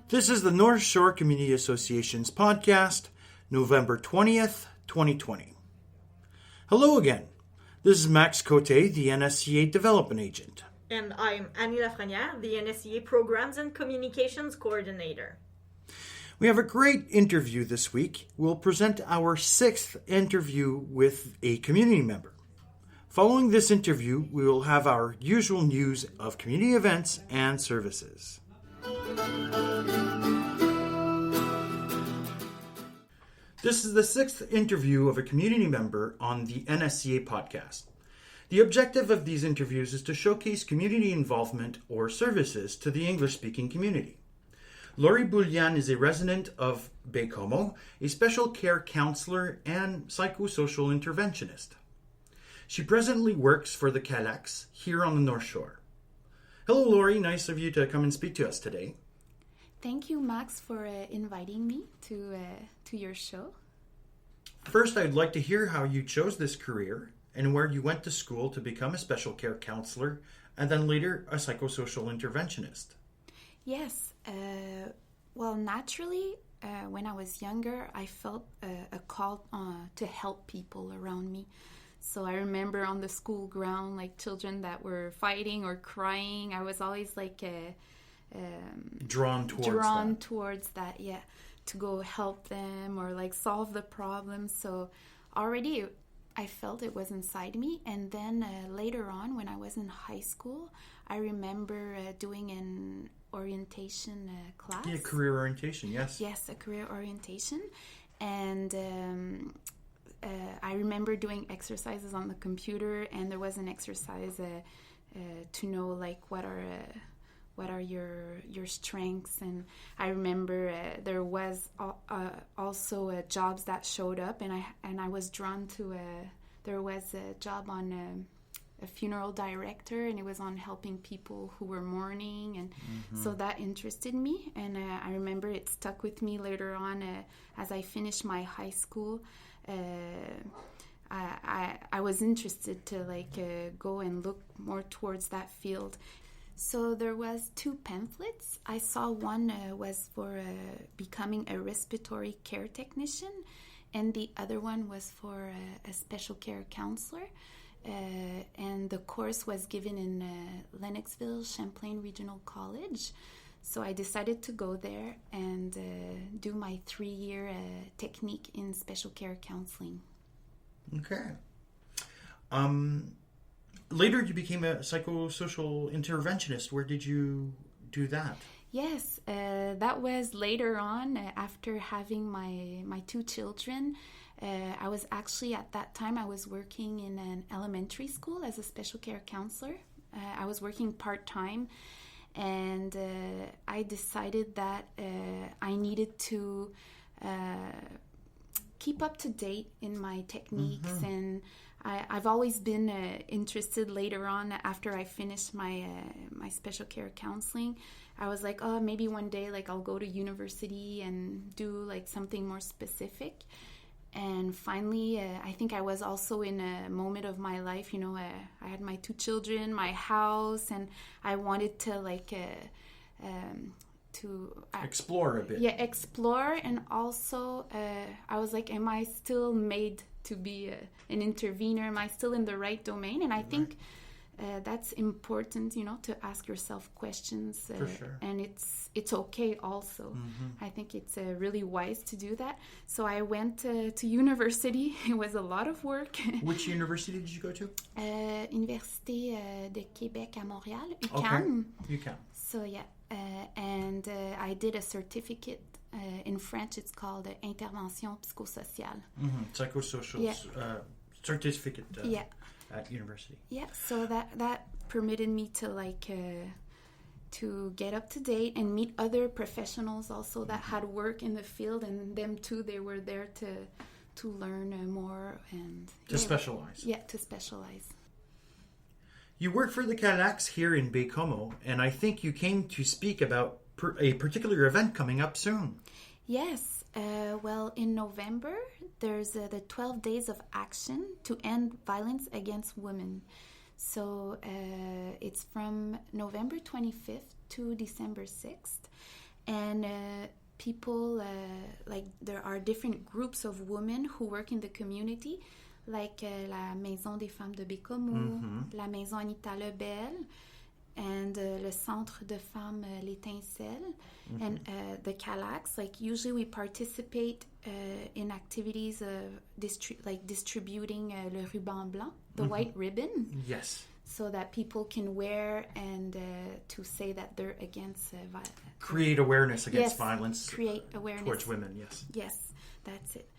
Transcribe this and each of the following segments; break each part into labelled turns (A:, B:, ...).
A: This is the North Shore Community Association's podcast, November 20th, 2020. Hello again. This is Max Cote, the NSCA Development Agent.
B: And I'm Annie Lafrenière, the NSCA Programs and Communications Coordinator.
A: We have a great interview this week. We'll present our 6th interview with a community member. Following this interview, we will have our usual news of community events and services. This is the 6th interview of a community member on the NSCA podcast. The objective of these interviews is to showcase community involvement or services to the English-speaking community. Laury Boulianne is a resident of Baie-Comeau, a special care counselor and psychosocial interventionist. She presently works for the CALAX here on the North Shore. Hello, Laury. Nice of you to come and speak to us today.
C: Thank you, Max, for inviting me to your show.
A: First, I'd like to hear how you chose this career and where you went to school to become a special care counselor and then later a psychosocial interventionist.
C: Yes. Well, naturally, when I was younger, I felt a call to help people around me. So I remember on the school ground, like children that were fighting or crying, I was always like...
A: drawn
C: towards that, yeah, to go help them or like solve the problem. So already I felt it was inside me. And then later on, when I was in high school, I remember doing an orientation class.
A: Yeah, career orientation, yes.
C: Yes, a career orientation. And I remember doing exercises on the computer, and there was an exercise to know like what are your strengths. And I remember there was also jobs that showed up, and I was drawn to there was a job on a funeral director, and it was on helping people who were mourning, and so that interested me. And I remember it stuck with me later on as I finished my high school. I was interested to go and look more towards that field. So there was 2 pamphlets. I saw one was for becoming a respiratory care technician, and the other one was for a special care counselor. And the course was given in Lennoxville Champlain Regional College. So I decided to go there and do my 3-year technique in special care counseling.
A: Okay. Later, you became a psychosocial interventionist. Where did you do that?
C: Yes, that was later on after having my 2 children. I was actually, at that time, I was working in an elementary school as a special care counselor. I was working part-time, and I decided that I needed to keep up to date in my techniques, and I've always been interested later on after I finished my special care counseling. I was like, oh, maybe one day I'll go to university and do something more specific. And finally, I think I was also in a moment of my life, I had my 2 children, my house, and I wanted to
A: explore a bit.
C: Yeah, explore. And also I was like, am I still made to be an intervener? Am I still in the right domain? And I think that's important, to ask yourself questions.
A: For sure.
C: And it's okay also. I think it's really wise to do that. So I went to university. It was a lot of work.
A: Which university did you go to?
C: Université de Québec à Montréal, UQAM.
A: Okay, UQAM.
C: So yeah, and I did a certificate. In French, it's called Intervention Psychosociale.
A: Psychosocial certificate at university.
C: Yeah, so that permitted me to get up to date and meet other professionals also that had work in the field, and them too, they were there to learn more and
A: specialize.
C: Yeah, to specialize.
A: You work for the CALAX here in Baie-Comeau, and I think you came to speak about a particular event coming up soon.
C: Yes. Well, in November, there's the 12 Days of Action to End Violence Against Women. So it's from November 25th to December 6th. and people, like there are different groups of women who work in the community, like la Maison des Femmes de Bécomo, la Maison Anita Lebel, and le Centre de Femmes L'Étincelle, and the Calax. Like usually we participate in activities of distributing le ruban blanc, the white ribbon.
A: Yes.
C: So that people can wear and to say that they're against violence.
A: Create awareness against violence.
C: Create awareness
A: towards women, yes.
C: Yes, that's it.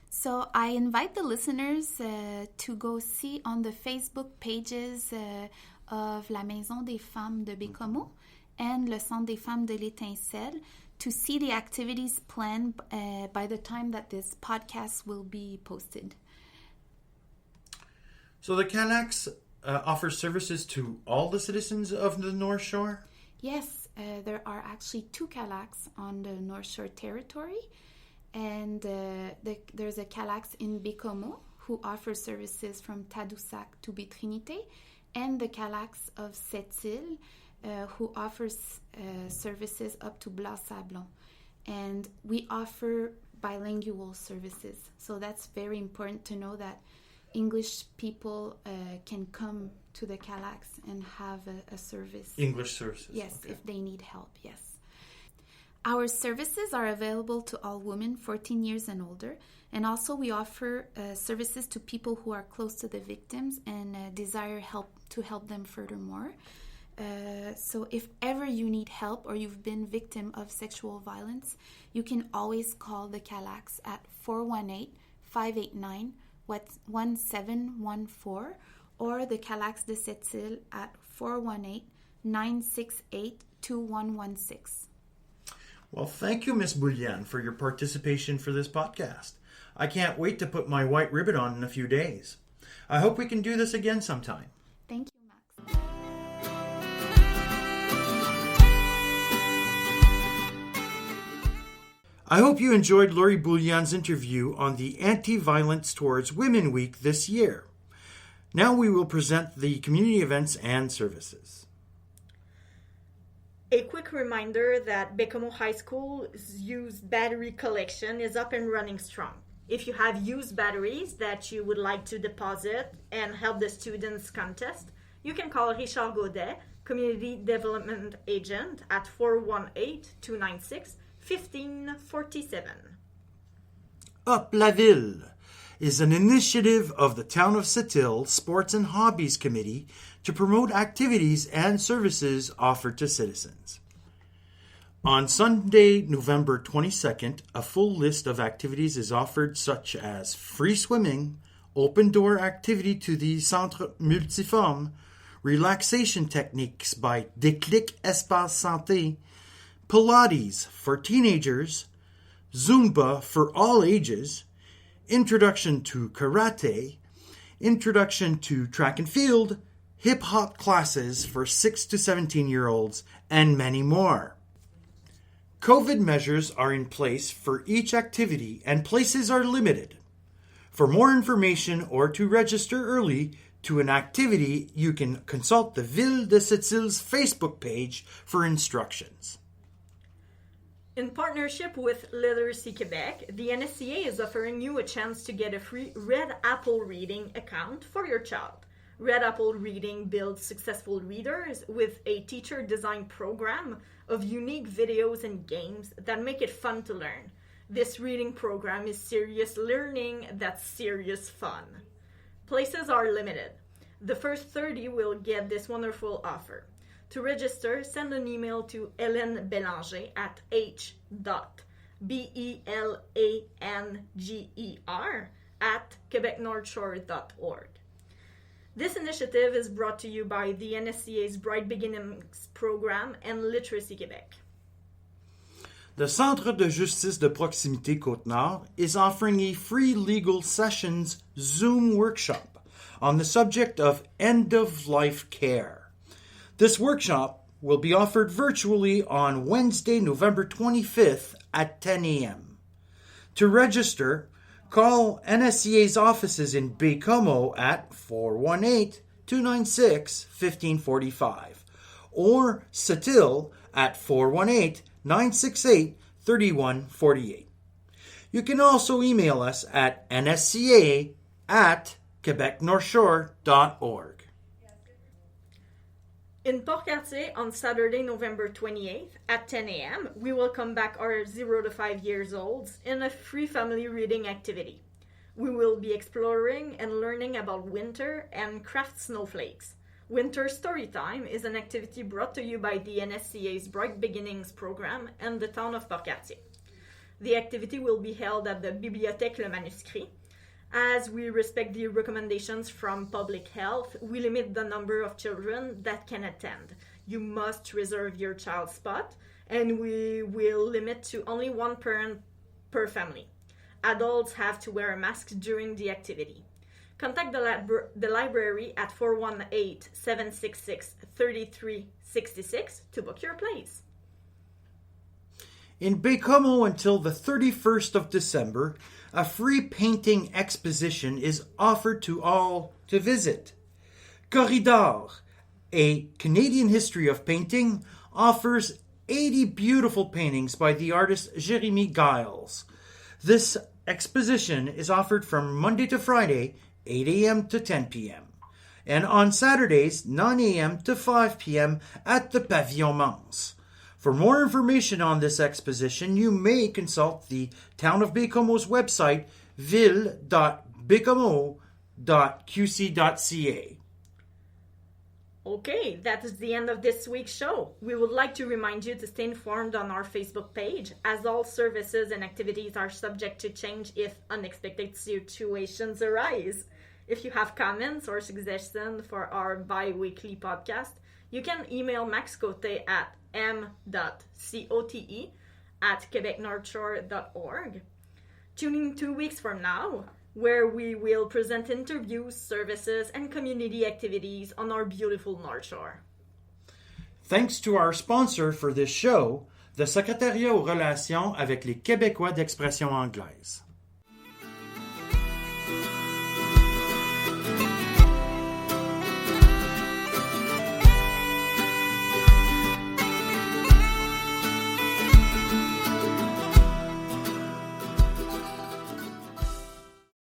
C: So I invite the listeners to go see on the Facebook pages of la Maison des Femmes de Bécomo and le Centre des Femmes de l'Étincelle to see the activities planned by the time that this podcast will be posted.
A: So the Calax offers services to all the citizens of the North Shore?
C: Yes, there are actually 2 Calax on the North Shore territory, and there's a Calax in Bécomo who offers services from Tadoussac to Baie-Trinité, and the Calax of Sept-Îles who offers services up to Blas-Sablon. And we offer bilingual services, so that's very important to know that English people can come to the Calax and have a service.
A: English services.
C: Yes,
A: okay.
C: if they need help, yes. Our services are available to all women 14 years and older, and also we offer services to people who are close to the victims and desire help to help them furthermore. So if ever you need help or you've been victim of sexual violence, you can always call the Calax at 418-589 1714 or the Calax de Sept-Îles at 418-968-2116.
A: Well, thank you, Miss Boulianne, for your participation for this podcast. I can't wait to put my white ribbon on in a few days. I hope we can do this again sometime.
C: Thank you, Max.
A: I hope you enjoyed Laury Boulianne's interview on the Anti-Violence Towards Women Week this year. Now we will present the community events and services.
B: A quick reminder that Bécomo High School's used battery collection is up and running strong. If you have used batteries that you would like to deposit and help the students contest, you can call Richard Godet, Community Development Agent, at 418-296-1547.
A: Up la Ville is an initiative of the Town of Sept-Îles Sports and Hobbies Committee to promote activities and services offered to citizens. On Sunday, November 22nd, a full list of activities is offered, such as free swimming, open-door activity to the Centre Multiforme, relaxation techniques by Déclic Espace Santé, Pilates for teenagers, Zumba for all ages, introduction to karate, introduction to track and field, hip-hop classes for 6 to 17-year-olds, and many more. COVID measures are in place for each activity and places are limited. For more information or to register early to an activity, you can consult the Ville de Sept-Îles Facebook page for instructions.
B: In partnership with Literacy Quebec, the NSCA is offering you a chance to get a free Red Apple Reading account for your child. Red Apple Reading builds successful readers with a teacher-designed program of unique videos and games that make it fun to learn. This reading program is serious learning that's serious fun. Places are limited. The first 30 will get this wonderful offer. To register, send an email to Hélène Bélanger at h.belanger@quebecnorthshore.org. This initiative is brought to you by the NSCA's Bright Beginnings program and Literacy Quebec.
A: The Centre de Justice de Proximité Côte-Nord is offering a free legal sessions Zoom workshop on the subject of end-of-life care. This workshop will be offered virtually on Wednesday, November 25th at 10 a.m. To register, call NSCA's offices in Bécomo at 418-296-1545 or Sept-Îles at 968-3148. You can also email us at nsca@quebecnorthshore.org.
B: In Port-Cartier on Saturday, November 28th at 10 a.m., we welcome back our 0 to 5 years olds in a free family reading activity. We will be exploring and learning about winter and craft snowflakes. Winter Storytime is an activity brought to you by the NSCA's Bright Beginnings program and the town of Port-Cartier. The activity will be held at the Bibliothèque Le Manuscrit. As we respect the recommendations from public health, we limit the number of children that can attend. You must reserve your child's spot, and we will limit to only one parent per family. Adults have to wear a mask during the activity. Contact the library at 418-766-3366 to book your place.
A: In Baie-Comeau until the 31st of December, a free painting exposition is offered to all to visit. Corridor, a Canadian history of painting, offers 80 beautiful paintings by the artist Jérémy Giles. This exposition is offered from Monday to Friday, 8 a.m. to 10 p.m. and on Saturdays, 9 a.m. to 5 p.m. at the Pavillon Mans. For more information on this exposition, you may consult the Town of Baie-Comeau's website, ville.baiecomeau.qc.ca.
B: Okay, that is the end of this week's show. We would like to remind you to stay informed on our Facebook page, as all services and activities are subject to change if unexpected situations arise. If you have comments or suggestions for our bi-weekly podcast, you can email Max Cote at m.cote@quebecnorthshore.org. Tune in 2 weeks from now, where we will present interviews, services, and community activities on our beautiful North Shore.
A: Thanks to our sponsor for this show, the Secrétariat aux relations avec les Québécois d'expression anglaise.